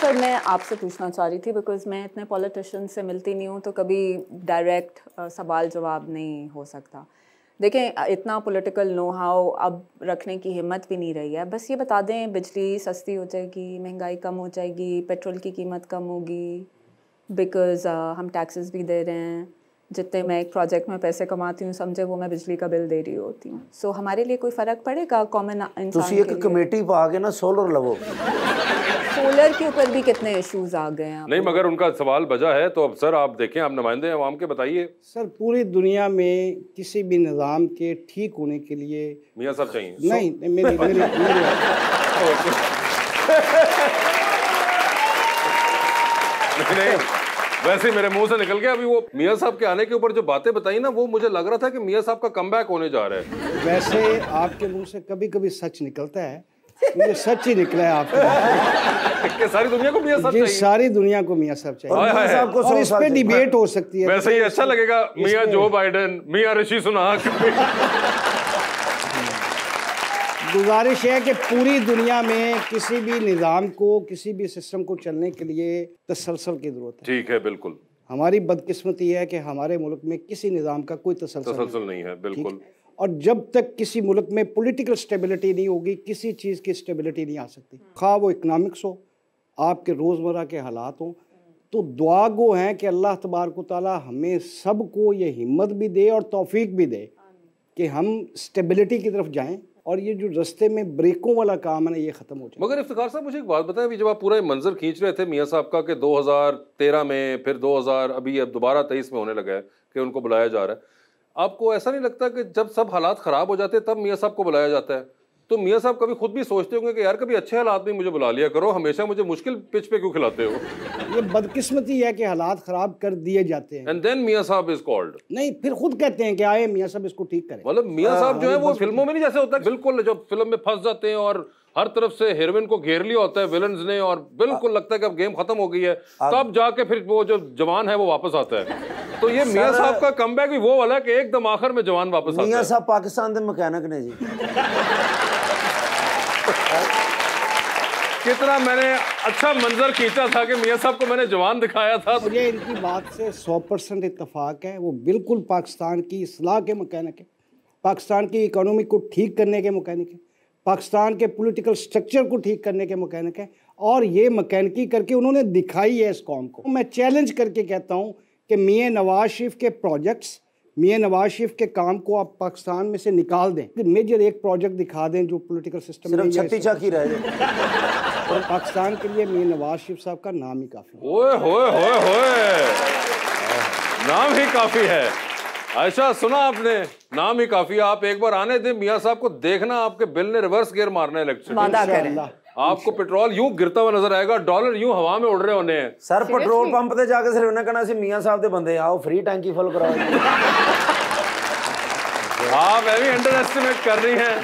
Sir मैं आपसे पूछना चाह रही थी बिकॉज मैं इतने पॉलिटिशियन से मिलती नहीं हूँ तो कभी डायरेक्ट सवाल जवाब नहीं हो सकता। देखें इतना पॉलिटिकल नो हाउ अब रखने की हिम्मत भी नहीं रही है। बस ये बता दें बिजली सस्ती हो जाएगी, महंगाई कम हो जाएगी, पेट्रोल की कीमत कम होगी बिकॉज़ हम टैक्सेस भी दे रहे हैं। जितने मैं एक प्रोजेक्ट में पैसे कमाती हूँ समझे वो मैं बिजली का बिल दे रही होती हूँ। सो हमारे लिए कोई फ़र्क पड़ेगा कॉमन इंसान के लिए? एक कमेटी पा के ना सोलर लवो। सोलर के ऊपर भी कितने इश्यूज आ गए हैं। नहीं मगर उनका सवाल बजा है तो अब सर आप देखें, आप नुमाइंदे हैं अवाम के, बताइए। सर पूरी दुनिया में किसी भी निज़ाम के ठीक होने के लिए मियाँ साहब चाहिए? नहीं मेरी नहीं, वैसे ही मेरे मुंह से निकल गया। अभी वो मियाँ साहब के आने के ऊपर जो बातें बताई ना, वो मुझे लग रहा था कि मियाँ साहब का कमबैक होने जा रहा है। वैसे आपके मुंह से कभी कभी सच निकलता है, मुझे सच ही निकला है आपके। सारी दुनिया को मियाँ साहब चाहिए? सारी दुनिया को मियाँ साहब चाहिए और इस पे डिबेट हो सकती है। वैसे ही अच्छा लगेगा मियाँ जो बाइडेन, मियाँ ऋषि सुनाक। गुजारिश है कि पूरी दुनिया में किसी भी निज़ाम को, किसी भी सिस्टम को चलने के लिए तसलसल की जरूरत है। ठीक है, बिल्कुल। हमारी बदकिस्मती है कि हमारे मुल्क में किसी निज़ाम का कोई तसलसल नहीं है, बिल्कुल। और जब तक किसी मुल्क में पॉलिटिकल स्टेबिलिटी नहीं होगी, किसी चीज़ की स्टेबिलिटी नहीं आ सकती। खा वो इकनॉमिक्स हो, आपके रोज़मर्रा के हालात हों। तो दुआ गो हैं कि अल्लाह तबारक व तआला हमें सबको ये हिम्मत भी दे और तौफीक भी दे कि हम स्टेबिलिटी की तरफ जाएं और ये जो रास्ते में ब्रेकों वाला काम है ना, ये ख़त्म हो जाए। मगर इफ्तिखार साहब मुझे एक बात बताएं, अभी जब आप पूरा मंजर खींच रहे थे मियाँ साहब का कि 2013 में, फिर 2000, अभी अब दोबारा 23 में होने लगा है कि उनको बुलाया जा रहा है, आपको ऐसा नहीं लगता कि जब सब हालात ख़राब हो जाते हैं तब मियाँ साहब को बुलाया जाता है? तो मियाँ साहब कभी खुद भी सोचते होंगे कि यार कभी अच्छे हालात में मुझे बुला लिया करो, हमेशा मुझे मुश्किल पिच पे क्यों खिलाते हो? ये बदकिस्मती है कि हालात ख़राब कर दिए जाते हैं। एंड देन मियाँ साहब इज कॉल्ड। नहीं, फिर खुद कहते हैं कि आए मियाँ साहब इसको ठीक करें। मतलब मियाँ साहब जो है वो फिल्मों में नहीं जैसे होता है, बिल्कुल जब फिल्म में फंस जाते हैं और हर तरफ से हीरोइन को घेर लिया होता है विलन्स ने और बिल्कुल लगता है कि अब गेम खत्म हो गई है, तब जाके फिर वो जो जवान है वो वापस आता है। तो ये मियाँ साहब का कमबैक भी वो वाला है कि एकदम आखिर में जवान वापस आता है। मियाँ साहब पाकिस्तान के मैकेनिक ने जी। कितना मैंने अच्छा मंजर खींचा था कि मियाँ साहब को मैंने जवान दिखाया था। मुझे इनकी बात से 100% इत्तेफाक है। वो बिल्कुल पाकिस्तान की इस्लाह के मैकेनिक है, पाकिस्तान की इकोनॉमी को ठीक करने के मैकेनिक है, पाकिस्तान के पॉलिटिकल स्ट्रक्चर को ठीक करने के मैकेनिक है और ये मैकेनिकी करके उन्होंने दिखाई है इस कौम को। मैं चैलेंज करके कहता हूँ कि मियाँ नवाज शरीफ के प्रोजेक्ट्स, मियाँ नवाज शरीफ के काम को आप पाकिस्तान में से निकाल दें, मेजर एक प्रोजेक्ट दिखा दें जो पॉलिटिकल सिस्टम में छत्ती चाकी रह जाए और पाकिस्तान के लिए मियाँ नवाज शरीफ साहब का नाम ही काफ़ी है। ओए होए होए होए, नाम ही काफ़ी है। आयशा सुना आपने, नाम ही काफ़ी है। आप एक बार आने दें मियाँ साहब को, देखना आपके बिल ने रिवर्स गियर मारना है इलेक्शन। वादा करें आपको पेट्रोल यूं गिरता हुआ नजर आएगा, डॉलर यूं हवा में उड़ रहे होने हैं। सर पेट्रोल पंप पे जाके सिर्फ उन्हें कहना सी मियाँ साहब दे बंदे आओ फ्री टैंकी फुल कराओ। आप अभी अंडर एस्टिमेट कर रही हैं,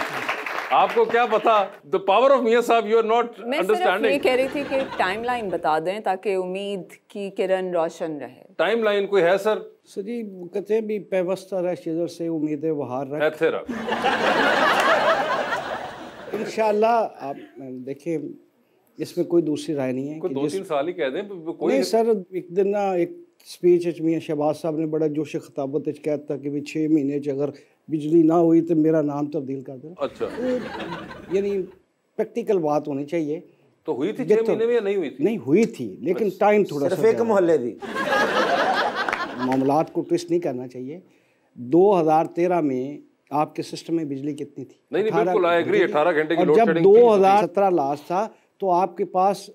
आपको क्या पता द पावर ऑफ मियाँ साहब, यू आर नॉट अंडरस्टैंडिंग। ये कह रही थी कि टाइमलाइन बता दें ताकि उम्मीद की किरण रोशन रहे। टाइमलाइन कोई है सर? सर जी कहते हैं भी पैवस्ता रह शेजर से उम्मीदें बहार रख। इंशाअल्लाह आप देखिए इसमें कोई दूसरी राय नहीं है। कोई 2-3 साल ही कह दें कोई नहीं सर, एक दिन ना एक स्पीच मियाँ शहबाज साहब ने बड़ा जोश खिताबत कहता कि भाई 6 महीने अगर बिजली ना हुई तो मेरा नाम तब्दील कर देना। अच्छा, तो यानी प्रैक्टिकल बात होनी चाहिए। तो हुई थी 6 महीने में या नहीं हुई थी? नहीं हुई थी, लेकिन टाइम थोड़ा सिर्फ एक मोहल्ले दी मामलात को ट्विस्ट नहीं करना चाहिए। 2013 में आपके सिस्टम में बिजली कितनी थी? नहीं बिल्कुल आई एग्री, 18 घंटे की और लोड जब शेडिंग 2017 लास्ट था तो आपके पास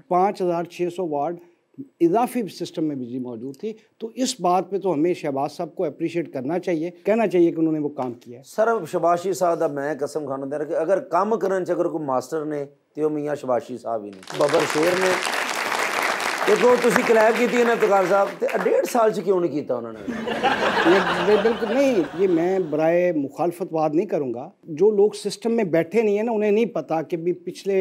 5600 वाट इजाफी सिस्टम में बिजली मौजूद थी। तो इस बात पे तो हमें शहबाज साहब को अप्रिशिएट करना चाहिए, कहना चाहिए कि उन्होंने वो काम किया है। सर शबाशी साहब दा मैं कसम खाना दे रहा कि अगर काम करन च अगर कोई मास्टर ने तो मियाँ शबाशी साहब ही नहीं। बबर शेर ने देखो तुसी क्लैब की ना इफ्तिखार साहब ते 1.5 साल च क्यों नहीं किया उन्होंने? ये बिल्कुल नहीं, ये मैं बराए मुखालफतवाद नहीं करूँगा। जो लोग सिस्टम में बैठे नहीं है ना, उन्हें नहीं पता कि भी पिछले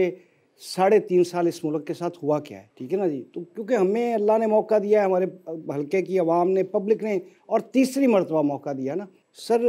3.5 साल इस मुल्क के साथ हुआ क्या है। ठीक है ना जी। तो क्योंकि हमें अल्लाह ने मौका दिया है, हमारे हल्के की आवाम ने, पब्लिक ने, और तीसरी मरतबा मौका दिया ना सर।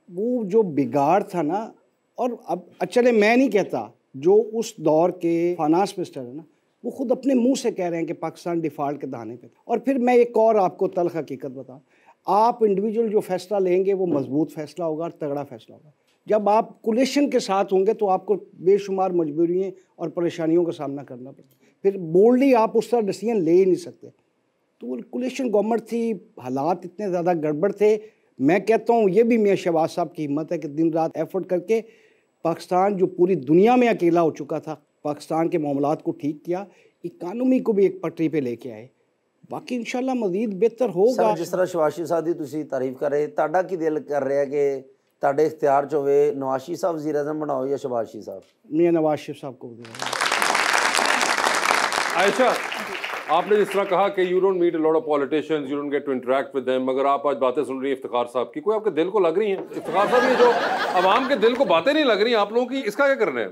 वो जो बिगाड़ था ना, और अब चले मैं नहीं कहता, जो उस दौर के फाइनेंस मिनिस्टर है ना, वो खुद अपने मुंह से कह रहे हैं कि पाकिस्तान डिफ़ॉल्ट के दहाने पे। और फिर मैं एक और आपको तल्ख़ हकीकत बताऊँ, आप इंडिविजुअल जो फ़ैसला लेंगे वो मजबूत फ़ैसला होगा और तगड़ा फ़ैसला होगा। जब आप कोलिशन के साथ होंगे तो आपको बेशुमार मजबूरियों और परेशानियों का सामना करना पड़ता है, फिर बोल्डली आप उस तरह डिसीजन ले ही नहीं सकते। तो वो कोलिशन गवर्नमेंट थी, हालात इतने ज़्यादा गड़बड़ थे। मैं कहता हूँ ये भी मियां शहबाज साहब की हिम्मत है कि दिन रात एफर्ट करके पाकिस्तान जो पूरी दुनिया में अकेला हो चुका था, पाकिस्तान के मामलात को ठीक किया, इकानमी को भी एक पटरी पे लेके आए। बाकी इंशाल्लाह मज़ीद बेहतर होगा। सर जिस तरह शबाशी साहब की तुसी तारीफ कर रहे, ਤੁਹਾਡਾ ਕੀ ਦਿਲ ਕਰ ਰਿਹਾ कि ਤੁਹਾਡੇ इख्तियार 'ਚ ਹੋਵੇ नवाशी साहब वज़ीर आज़म बनाओ या शबाशी साहब? मियां नवाज शरीफ साहब को आयशा, आपने जिस तरह कहा कि you don't meet a lot of politicians, you don't get to interact with them, मगर आप आज बातें सुन रही हैं इफ्तिखार साहब की, कोई आपके दिल को लग रही हैं? इफ्तिखार साहब ये जो आवाम के दिल को बातें नहीं लग रही आप लोगों की, इसका क्या करना है?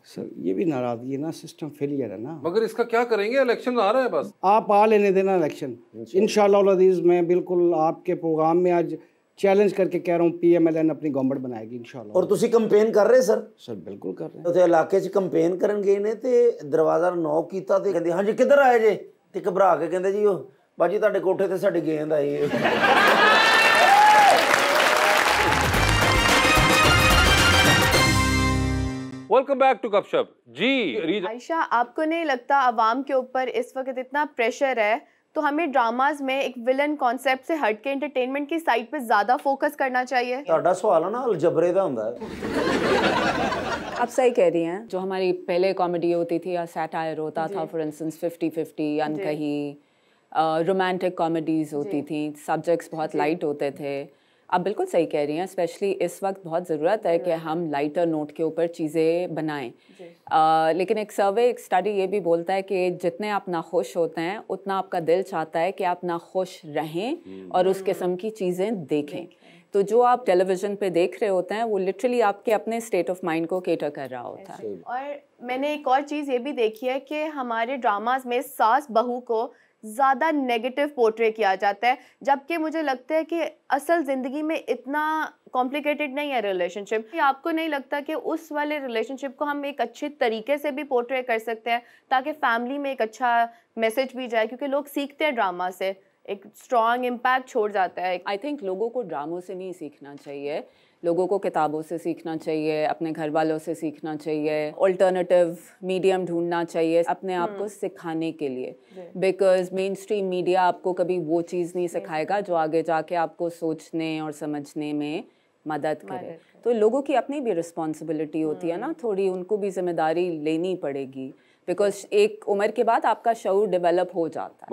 सर ये भी नाराज़गी है ना, सिस्टम फेलियर है ना। मगर इसका क्या करेंगे? इलेक्शन आ रहा है बस। आप आ लेने देना इलेक्शन, इंशाल्लाह अज़ीज़। मैं बिल्कुल आपके प्रोग्राम में आज चैलेंज करके कह रहा हूँ PMLN अपनी गवर्नमेंट बनाएगी इंशाल्लाह। और तुसी कंपेन कर रहे सर? सर बिल्कुल कर रहे हैं। ਉੱਥੇ ਇਲਾਕੇ 'ਚ ਕੰਪੇਨ ਕਰਨ ਗਏ ਨੇ ਤੇ ਦਰਵਾਜ਼ਾ ਨੌਕ ਕੀਤਾ ਤੇ ਕਹਿੰਦੇ ਹਾਂਜੀ ਕਿੱਧਰ ਆਏ ਜੇ, ਤੇ ਘਬਰਾ ਕੇ ਕਹਿੰਦੇ ਜੀ ਉਹ ਬਾਜੀ ਤੁਹਾਡੇ ਕੋਠੇ ਤੇ ਸਾਡੀ ਗੇਂਦ ਆਈ ਹੈ। वेलकम बैक टू गपशप जी। आयशा, आपको नहीं लगता अवाम के ऊपर इस वक्त इतना प्रेशर है तो हमें ड्रामाज में एक विलन कॉन्सेप्ट से हट के एंटरटेनमेंट की साइड पे ज्यादा फोकस करना चाहिए? ਤੁਹਾਡਾ ਸਵਾਲ ਹੈ ਨਾ अलजबरे ਦਾ ਹੁੰਦਾ ਹੈ। आप सही कह रही हैं। जो हमारी पहले कॉमेडी होती थी या सैटायर होता था, फॉर इंस्टेंस 50-50, अनकही, रोमांटिक कॉमेडीज़ होती थी, सब्जेक्ट्स बहुत लाइट होते थे। आप बिल्कुल सही कह रही हैं, स्पेशली इस वक्त बहुत ज़रूरत है कि हम लाइटर नोट के ऊपर चीज़ें बनाएं। लेकिन एक सर्वे, एक स्टडी ये भी बोलता है कि जितने आप नाखुश होते हैं उतना आपका दिल चाहता है कि आप नाखुश रहें और उस किस्म की चीज़ें देखें। तो जो आप टेलीविज़न पे देख रहे होते हैं वो लिटरली आपके अपने स्टेट ऑफ माइंड को केटर कर रहा होता है। और मैंने एक और चीज़ ये भी देखी है कि हमारे ड्रामाज में सास बहू को ज़्यादा नेगेटिव पोर्ट्रे किया जाता है, जबकि मुझे लगता है कि असल ज़िंदगी में इतना कॉम्प्लिकेटेड नहीं है रिलेशनशिप। आपको नहीं लगता कि उस वाले रिलेशनशिप को हम एक अच्छे तरीके से भी पोर्ट्रे कर सकते हैं ताकि फैमिली में एक अच्छा मैसेज भी जाए? क्योंकि लोग सीखते हैं ड्रामा से, एक स्ट्रॉन्ग इम्पैक्ट छोड़ जाता है। आई थिंक लोगों को ड्रामों से नहीं सीखना चाहिए, लोगों को किताबों से सीखना चाहिए, अपने घर वालों से सीखना चाहिए, अल्टरनेटिव मीडियम ढूंढना चाहिए अपने आप को सिखाने के लिए। बिकॉज मेन स्ट्रीम मीडिया आपको कभी वो चीज़ नहीं सिखाएगा जो आगे जाके आपको सोचने और समझने में मदद करे। तो लोगों की अपनी भी रिस्पॉन्सिबिलिटी होती है ना, थोड़ी उनको भी जिम्मेदारी लेनी पड़ेगी, बिकॉज एक उम्र के बाद आपका शऊर डेवलप हो जाता है।